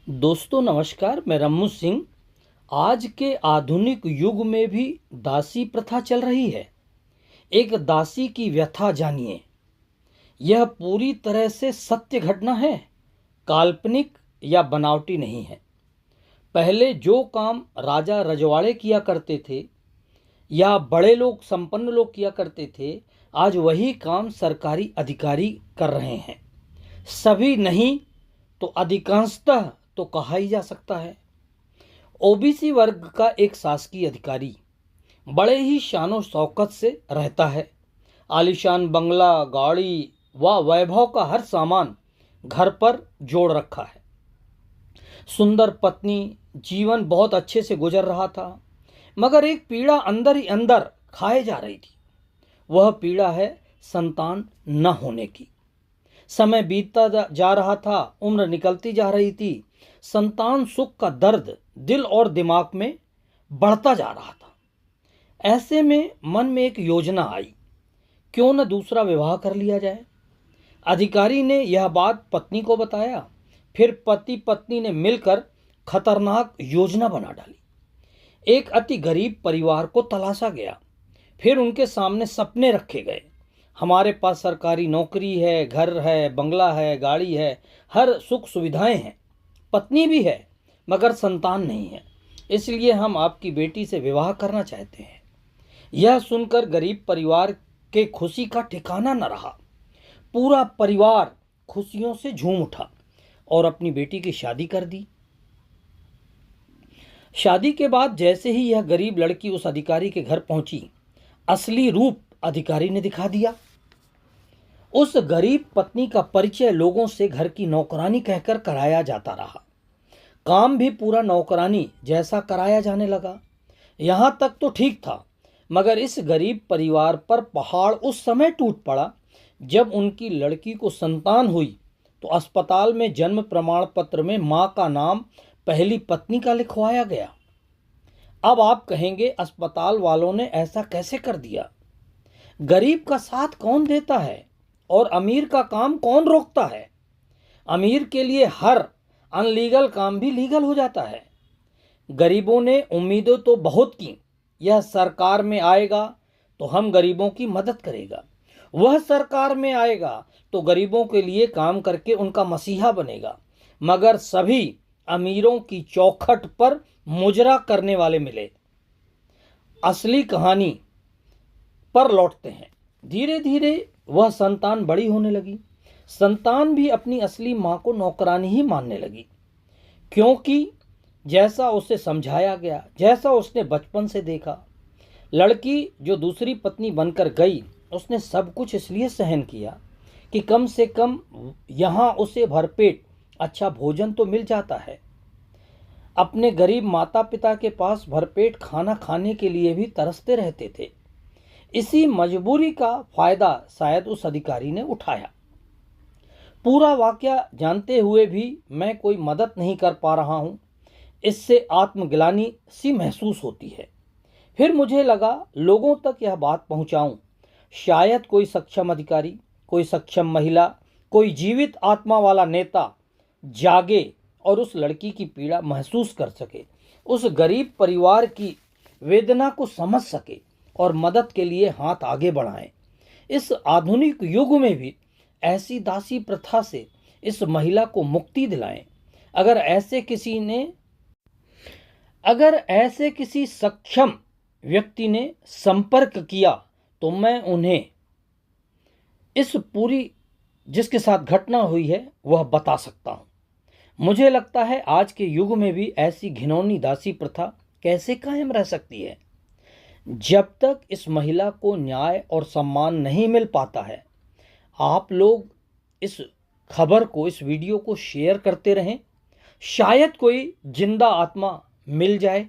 दोस्तों नमस्कार, मैं रम्मू सिंह। आज के आधुनिक युग में भी दासी प्रथा चल रही है। एक दासी की व्यथा जानिए। यह पूरी तरह से सत्य घटना है, काल्पनिक या बनावटी नहीं है। पहले जो काम राजा रजवाड़े किया करते थे या बड़े लोग संपन्न लोग किया करते थे, आज वही काम सरकारी अधिकारी कर रहे हैं। सभी नहीं तो अधिकांशतः तो कहा ही जा सकता है। ओबीसी वर्ग का एक शासकीय अधिकारी बड़े ही शानो शौकत से रहता है। आलीशान बंगला, गाड़ी व वैभव का हर सामान घर पर जोड़ रखा है। सुंदर पत्नी, जीवन बहुत अच्छे से गुजर रहा था, मगर एक पीड़ा अंदर ही अंदर खाए जा रही थी। वह पीड़ा है संतान न होने की। समय बीतता जा रहा था, उम्र निकलती जा रही थी। संतान सुख का दर्द दिल और दिमाग में बढ़ता जा रहा था। ऐसे में मन में एक योजना आई, क्यों न दूसरा विवाह कर लिया जाए। अधिकारी ने यह बात पत्नी को बताया। फिर पति पत्नी ने मिलकर खतरनाक योजना बना डाली। एक अति गरीब परिवार को तलाशा गया। फिर उनके सामने सपने रखे गए। हमारे पास सरकारी नौकरी है, घर है, बंगला है, गाड़ी है, हर सुख सुविधाएं हैं, पत्नी भी है, मगर संतान नहीं है। इसलिए हम आपकी बेटी से विवाह करना चाहते हैं। यह सुनकर गरीब परिवार के खुशी का ठिकाना न रहा। पूरा परिवार खुशियों से झूम उठा और अपनी बेटी की शादी कर दी। शादी के बाद जैसे ही यह गरीब लड़की उस अधिकारी के घर पहुंची, असली रूप अधिकारी ने दिखा दिया। उस गरीब पत्नी का परिचय लोगों से घर की नौकरानी कहकर कराया जाता रहा। काम भी पूरा नौकरानी जैसा कराया जाने लगा। यहां तक तो ठीक था, मगर इस गरीब परिवार पर पहाड़ उस समय टूट पड़ा जब उनकी लड़की को संतान हुई तो अस्पताल में जन्म प्रमाण पत्र में मां का नाम पहली पत्नी का लिखवाया गया। अब आप कहेंगे, अस्पताल वालों ने ऐसा कैसे कर दिया? गरीब का साथ कौन देता है और अमीर का काम कौन रोकता है? अमीर के लिए हर अनलीगल काम भी लीगल हो जाता है। गरीबों ने उम्मीदें तो बहुत की, यह सरकार में आएगा तो हम गरीबों की मदद करेगा, वह सरकार में आएगा तो गरीबों के लिए काम करके उनका मसीहा बनेगा। मगर सभी अमीरों की चौखट पर मुजरा करने वाले मिले। असली कहानी पर लौटते हैं। धीरे धीरे वह संतान बड़ी होने लगी। संतान भी अपनी असली मां को नौकरानी ही मानने लगी, क्योंकि जैसा उसे समझाया गया, जैसा उसने बचपन से देखा। लड़की जो दूसरी पत्नी बनकर गई, उसने सब कुछ इसलिए सहन किया कि कम से कम यहाँ उसे भरपेट अच्छा भोजन तो मिल जाता है। अपने गरीब माता पिता के पास भरपेट खाना खाने के लिए भी तरसते रहते थे। इसी मजबूरी का फायदा शायद उस अधिकारी ने उठाया। पूरा वाकया जानते हुए भी मैं कोई मदद नहीं कर पा रहा हूं, इससे आत्मग्लानि सी महसूस होती है। फिर मुझे लगा लोगों तक यह बात पहुंचाऊं। शायद कोई सक्षम अधिकारी, कोई सक्षम महिला, कोई जीवित आत्मा वाला नेता जागे और उस लड़की की पीड़ा महसूस कर सके, उस गरीब परिवार की वेदना को समझ सके और मदद के लिए हाथ आगे बढ़ाएं। इस आधुनिक युग में भी ऐसी दासी प्रथा से इस महिला को मुक्ति दिलाएं। अगर ऐसे किसी सक्षम व्यक्ति ने संपर्क किया तो मैं उन्हें इस पूरी जिसके साथ घटना हुई है वह बता सकता हूं। मुझे लगता है आज के युग में भी ऐसी घिनौनी दासी प्रथा कैसे कायम रह सकती है। जब तक इस महिला को न्याय और सम्मान नहीं मिल पाता है, आप लोग इस खबर को, इस वीडियो को शेयर करते रहें। शायद कोई जिंदा आत्मा मिल जाए।